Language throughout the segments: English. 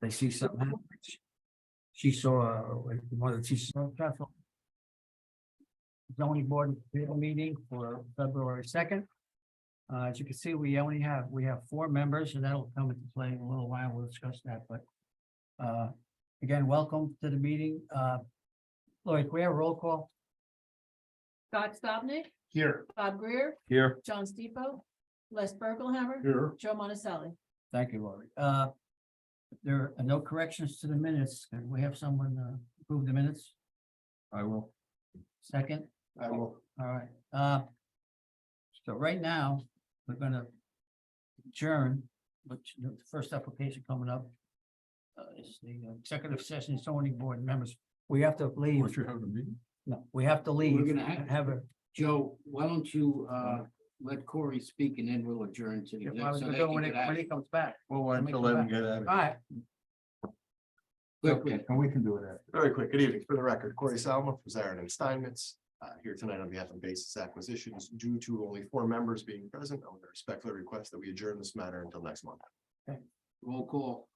They see something happen. She saw, one of the zoning board meeting for February 2nd. As you can see, we have 4 members, and that'll come into play in a little while. We'll discuss that, but again, welcome to the meeting. Lloyd, can we have a roll call? Scott Stopnick, Here. Bob Greer, Here. John Stepo, Les Berkelhammer, Here. Joe Monticelli. Thank you, Lori. There are no corrections to the minutes. Can we have someone approve the minutes? I will. Second? I will. All right. So right now, we're gonna adjourn, which the first application coming up is the executive session zoning board members. We have to leave. What you have a meeting? No, we have to leave. We're gonna have a. Joe, why don't you let Corey speak and then we'll adjourn to the. I was so gonna they go can when get out. he comes back. We'll wait till let him get out of All right. Quickly. And we can do it after. Very quick, good evening. For the record, Corey Salma from Zarin and Steinmetz, here tonight on behalf of Basis Acquisitions. Due to only 4 members being present, I would respectfully request that we adjourn this matter until next month. Roll call.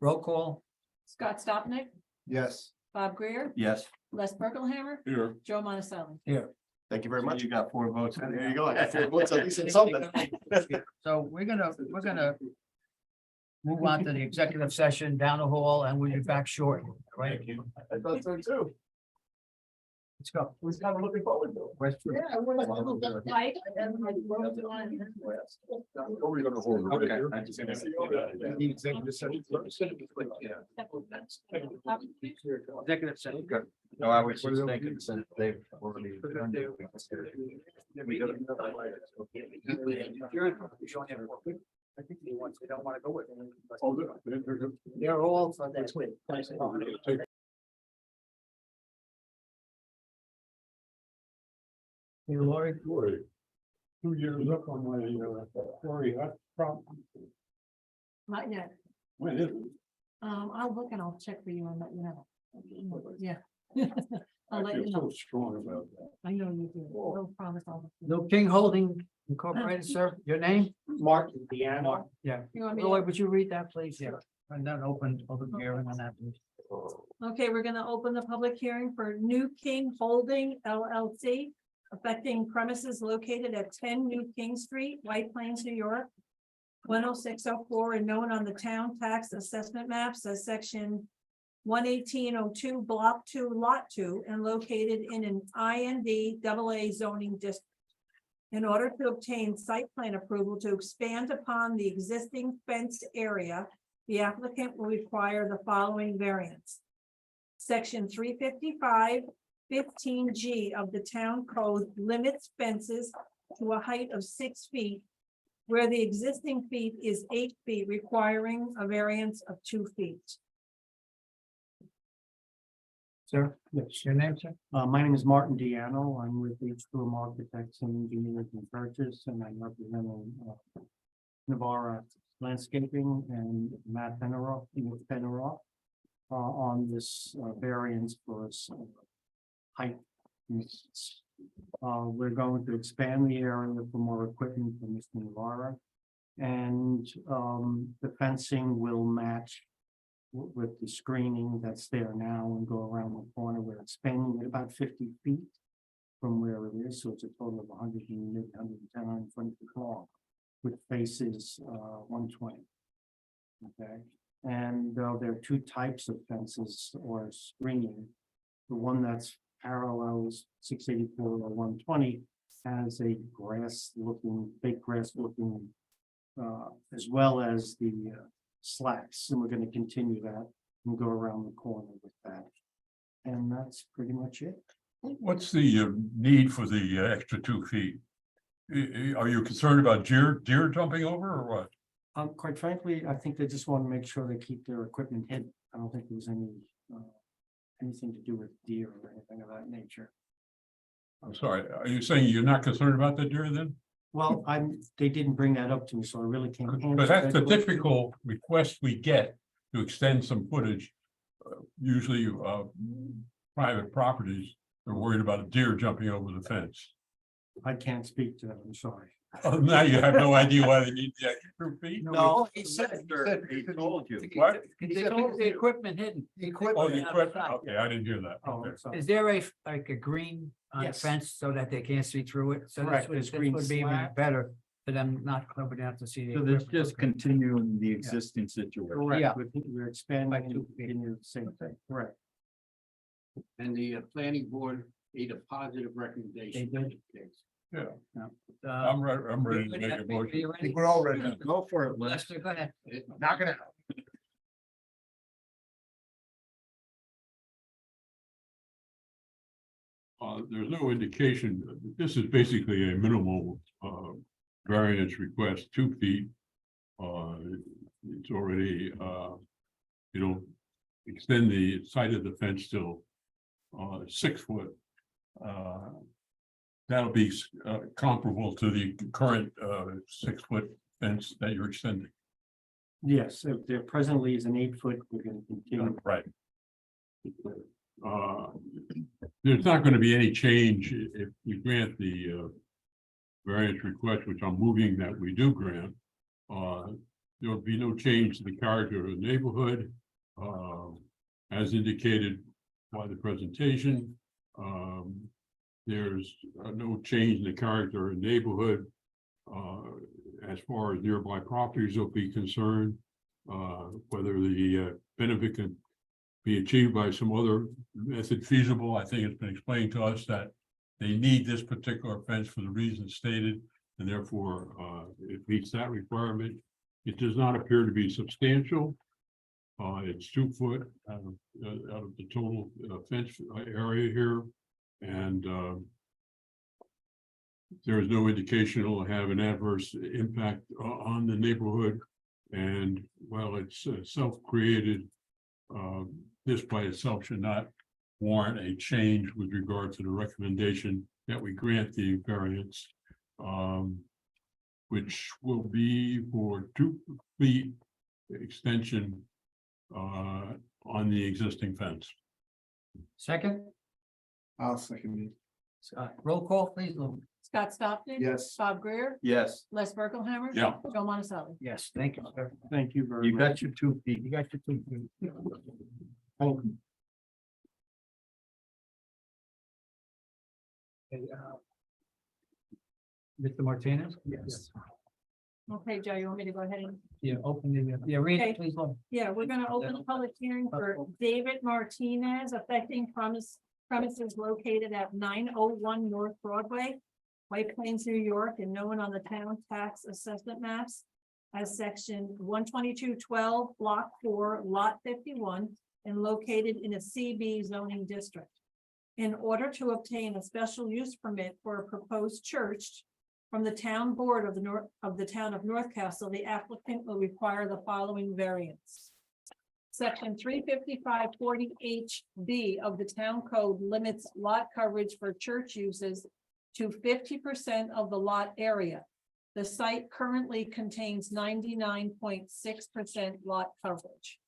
Roll call. Scott Stopnick, Yes. Bob Greer, Yes. Les Berkelhammer, Here. Joe Monticelli. Thank you very much. You got 4 votes. There you go. I got 4 votes, at least in something. So we're gonna move on to the executive session down the hall, and we'll be back shortly, right? I thought so too. Let's go. Was kind of looking forward to it. Executive session. No, I was just thinking since they've already. I think the ones they don't want to go with. They're all for that. Hey, Lori. 2 years up on my, Corey, Not yet. when is it? I'll look and I'll check for you and let you know. Yeah. I'll let you know. Strong about that. I know you do. No promise. No King Holding Incorporated, sir. Your name? Martin Deanna. Yeah. You want me Lloyd, to? would you read that, please? Yeah. And then open hearing on that. please. Okay, we're gonna open the public hearing for New King Holding LLC, affecting premises located at 10 New King Street, White Plains, New York. 10604 and known on the town tax assessment maps as section 11802, block 2, lot 2, and located in an IND AA zoning district. In order to obtain site plan approval to expand upon the existing fenced area, the applicant will require the following variance. Section 355(15)G of the town code limits fences to a height of 6 feet, where the existing feet is 8 feet, requiring a variance of 2 feet. Sir, yes, your name, sir? My name is Martin Deanno. I'm with H. Bloom Architects and Engineers and Purchase, and I'm representing Navarra Landscaping and Matt Fenneroff on this variance for height. We're going to expand the area for more equipment for Mr. Navarra, and the fencing will match with the screening that's there now and go around the corner. We're expanding it about 50 feet from where it is, so it's a total of 110, 120 feet long, which faces 120. Okay, and there are 2 types of fences or screening. The one that's parallels 684 or 120 has a big grass looking, as well as the slats, and we're going to continue that and go around the corner with that. And that's pretty much it. What's the need for the extra 2 feet? Are you concerned about deer jumping over or what? Quite frankly, I think they just want to make sure they keep their equipment hidden. I don't think there's any anything to do with deer or anything of that nature. I'm sorry, are you saying you're not concerned about the deer then? Well, they didn't bring that up to me, so I really can't. But that's the typical request we get to extend some footage. Usually private properties are worried about a deer jumping over the fence. I can't speak to that, I'm sorry. Oh, now you have no idea why they need the extra feet? No, he said. He told you. What? They told the equipment hidden. Oh, the equipment, okay, I didn't hear that. Oh, Okay. so- Is there like a green on the Yes. fence so that they can't see through it? So Correct, this there's would green be even slat. better for them not clubbing out to see. the So this equipment. just continuing the existing situation. Yeah. Correct, we're By expanding 2 feet. in the same thing, correct. And the planning board made a positive recommendation. They did. I'm ready, I'm ready to make a Are motion. you ready? We're all ready. Go for it, Les. Lester, go ahead. Not gonna help. There's no indication, this is basically a minimal, variance request, 2 feet. It's already, extend the side of the fence till, 6 foot. That'll be, comparable to the current, 6 foot fence that you're extending. Yes, if there presently is an 8 foot, we're gonna continue. Right. There's not gonna be any change if we grant the variance request, which I'm moving that we do grant. There'll be no change to the character of the neighborhood. As indicated by the presentation. There's no change in the character of the neighborhood. As far as nearby properties will be concerned, whether the benefit can be achieved by some other method feasible. I think it's been explained to us that they need this particular fence for the reasons stated, and therefore it meets that requirement. It does not appear to be substantial. It's 2 foot out of the total fence area here, and there is no indication it will have an adverse impact on the neighborhood. And while it's self-created, this by itself should not warrant a change with regard to the recommendation that we grant the variance, which will be for 2 feet extension on the existing fence. Second, I'll second roll call, please, Lou. Scott Stockton. Yes. Bob Greer, Yes, Les Berkelhammer. Yeah. Joe Monacelli. Yes, thank you, sir. Thank you very you much. got your 2 feet. You got your 2 feet. Okay, Mr. Martinez? Yes. Okay, Joe, you want me to go ahead and? Yeah, open the, yeah, read Okay. it, please, Lou. Yeah, we're gonna open a public hearing for David Martinez affecting premises located at 901 North Broadway, White Plains, New York, and known on the town tax assessment maps as section 12212, block 4, lot 51, and located in a CB zoning district. In order to obtain a special use permit for a proposed church from the town board of the town of North Castle, the applicant will require the following variance. Section 35540HB of the town code limits lot coverage for church uses to 50% of the lot area. The site currently contains 99.6% lot coverage.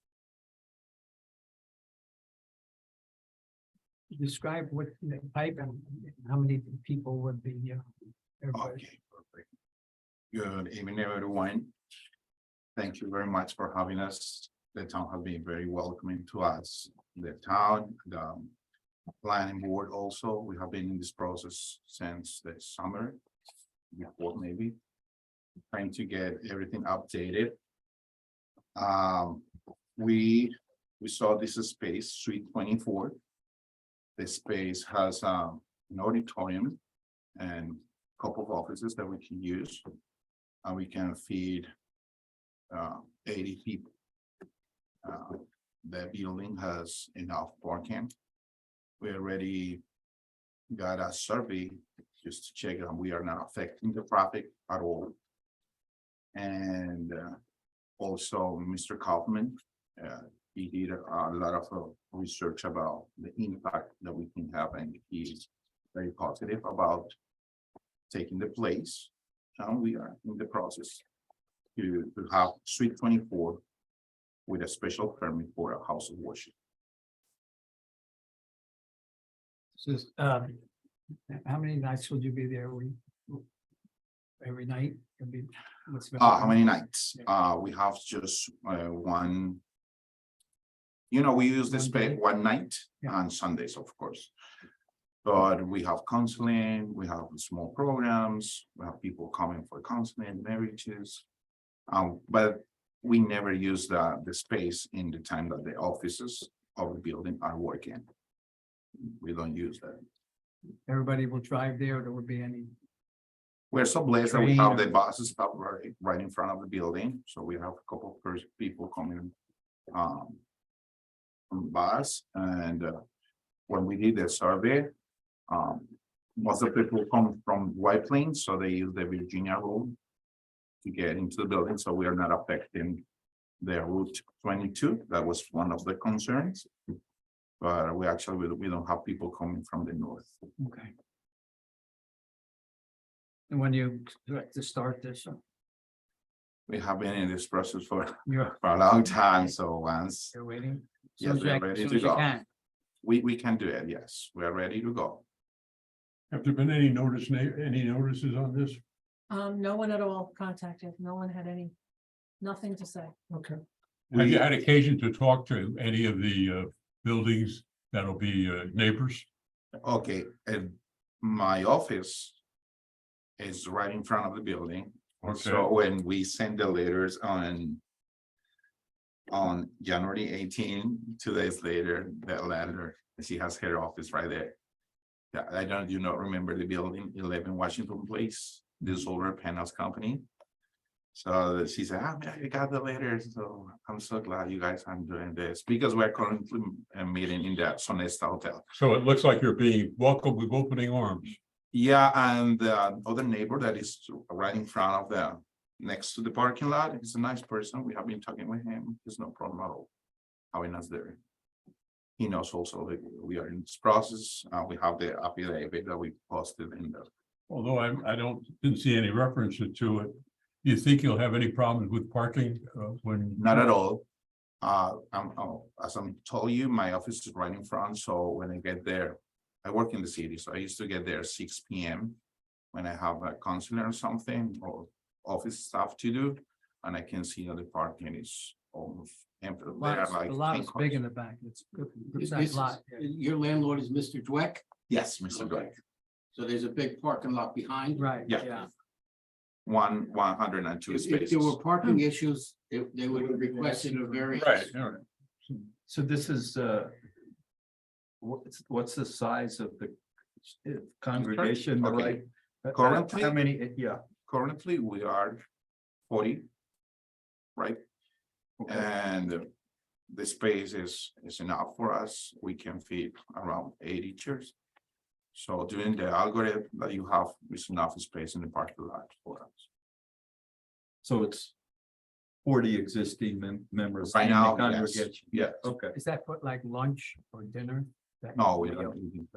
Describe what the type and how many people would be, everybody. Okay, perfect. Good evening, everyone. Thank you very much for having us. The town has been very welcoming to us. The town, the planning board also, we have been in this process since the summer. Before maybe, trying to get everything updated. We saw this space, Suite 24. The space has an auditorium and a couple of offices that we can use. And we can feed 80 people. The building has enough parking. We already got a survey just to check that we are not affecting the traffic at all. And also Mr. Kaufman, he did a lot of research about the impact that we can have, and he's very positive about taking the place. And we are in the process to have Suite 24 with a special permit for a house of worship. This is, how many nights would you be there? every night? It'd be- what's the- How many nights? We have just one. You know, we use the One space day? one night Yeah. on Sundays, of course. But we have counseling, we have small programs, we have people coming for counseling, marriages. But we never use the space in the time that the offices of the building are working. We don't use that. Everybody will drive there, there would be any, We're so blessed that we Train have the or- buses stop right in front of the building, so we have a couple of people coming. From bus and when we did the survey. Most of the people come from White Plains, so they use the Virginia road. To get into the building, so we are not affecting the Route 22, that was one of the concerns. But we actually, we don't have people coming from the north. okay. And when you expect to start this, We have been in this process for you're, a long time, so once you're waiting? Yes, Soon as we are you- ready soon to as you go. can. we can do it, yes, we are ready to go. Have there been any notices on this? No one at all contacted, no one had nothing to say. Okay. Have you We- had occasion to talk to any of the buildings that'll be neighbors? Okay, and my office is right in front of the building. Okay. So when we send the letters on January 18, 2 days later, that letter, she has her office right there. Yeah, I don't, you not remember the building, 11 Washington Place, the solar panels company. So she said, I got the letter, so I'm so glad you guys are doing this, because we're currently meeting in the Sonesta Hotel. So it looks like you're being welcomed with opening arms. Yeah, and the other neighbor that is right in front of next to the parking lot, he's a nice person. We have been talking with him. There's no problem at all. Having us there. He knows also that we are in this process. We have the affidavit that we posted in the. Although didn't see any references to it. Do you think you'll have any problems with parking when? Not at all. As I'm told you, my office is right in front, so when I get there, I work in the city, so I used to get there 6 p.m. when I have a counselor or something, or office stuff to do, and I can see that the parking is almost empty. There are like The lot 10 is big in cars. the back. It's good. Is Good this- sized lot. yeah. Your landlord is Mr. Dweck, Yes, Mr. Dwight. so there's a big parking lot behind. Right, Yeah. yeah. 102 If spaces. there were parking issues, they would have requested a variance. all right. So this is, what's the size of the congregation, Okay. like? Currently- How many, yeah. Currently, we are 40. Right? Okay. And the space is enough for us. We can fit around 80 chairs. So doing the algorithm that you have is enough space in the parking lot for us. So it's 40 existing members. Right in the now, yes, congregation. yes. Okay. Is that for like lunch or dinner? That- No, we don't.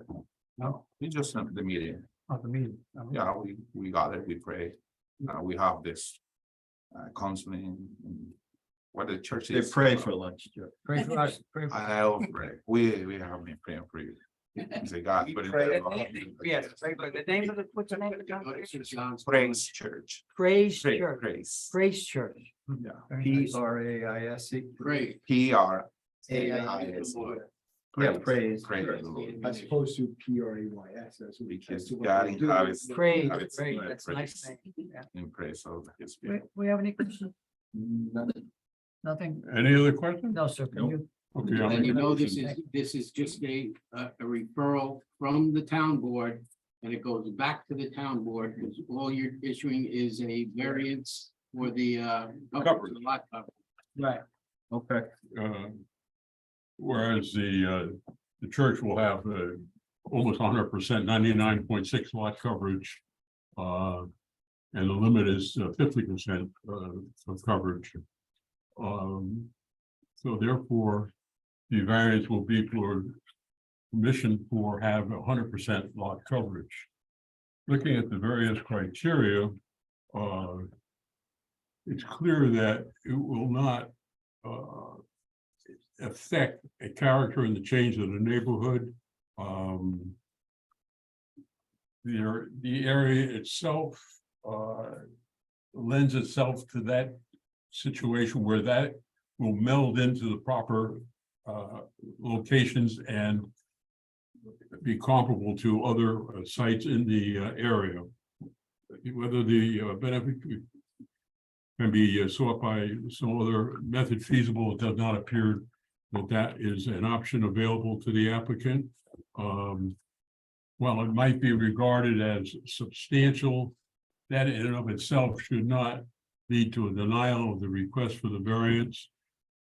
No, We just have the meeting. of the meeting. Oh, Yeah, we gather, we pray. We have this counseling. What the church They is. pray for lunch. Joe. Pray for us, pray for. I'll pray. We have been praying for you. Say God. put it in Yes, pray for the name of the, what's the name of the congregation? John's- Praise Church. Praise Praise, Church, praise. Praise Church. Yeah. Very P nice. R A I S E. Great. PRAIS. Yeah, praise. Praise the Lord. As opposed to PRAYS. That's what- Because that's what God they in do. Christ. Praise, Praise, praise, praise. that's a nice name. Yeah. In praise of his We, people. we have any questions? Nothing? Any other questions? No, sir. Can you? Okay, I'll And you make a know, this motion. is just a referral from the town board. And it goes back to the town board, because all you're issuing is a variance for the Coverage. the lot coverage. Right. Okay. Whereas the church will have almost 100%, 99.6 lot coverage. And the limit is 50% of coverage. So therefore, the variance will be for permission for have 100% lot coverage. Looking at the various criteria, it's clear that it will not affect a character in the change of the neighborhood. The area itself lends itself to that situation where that will meld into the proper locations and be comparable to other sites in the area. Whether the benefit can be sought by some other method feasible, it does not appear that that is an option available to the applicant. While it might be regarded as substantial, that in and of itself should not lead to a denial of the request for the variance.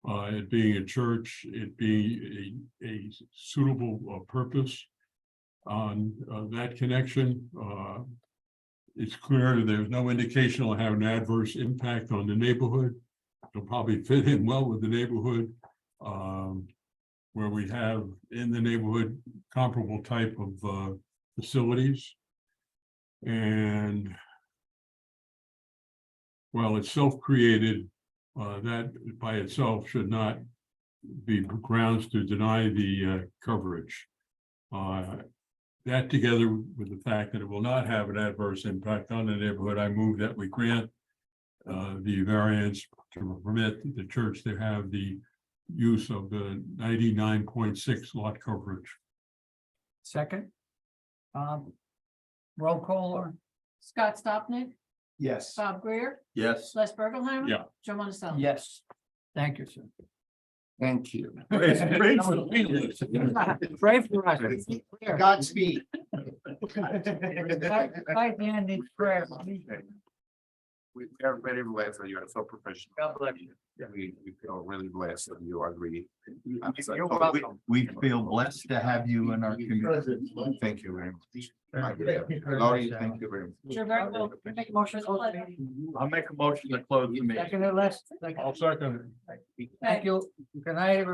It being a church, it being a suitable purpose on that connection. It's clear there's no indication it'll have an adverse impact on the neighborhood. It'll probably fit in well with the neighborhood, where we have in the neighborhood comparable type of facilities. And while it's self-created, that by itself should not be grounds to deny the coverage. That together with the fact that it will not have an adverse impact on the neighborhood, I move that we grant the variance to permit the church to have the use of the 99.6 lot coverage. Second. Roll call or? Scott Stopnick, Yes. Bob Greer, Yes. Les Bergelhammer. Yeah. Joe Monticello. Yes. Thank you, sir. Thank you. Pray for us. Godspeed. Right hand needs prayer. We are very blessed that you are so professional. God bless you. We feel really blessed that you agree. You're welcome. We feel blessed to have you in our community. Thank you very much. Laurie, thank you very much. You're very welcome. Make a motion to close the meeting. I'll make a motion to close the meeting. Second or less. I'll second it. Thank you. Good night, everyone.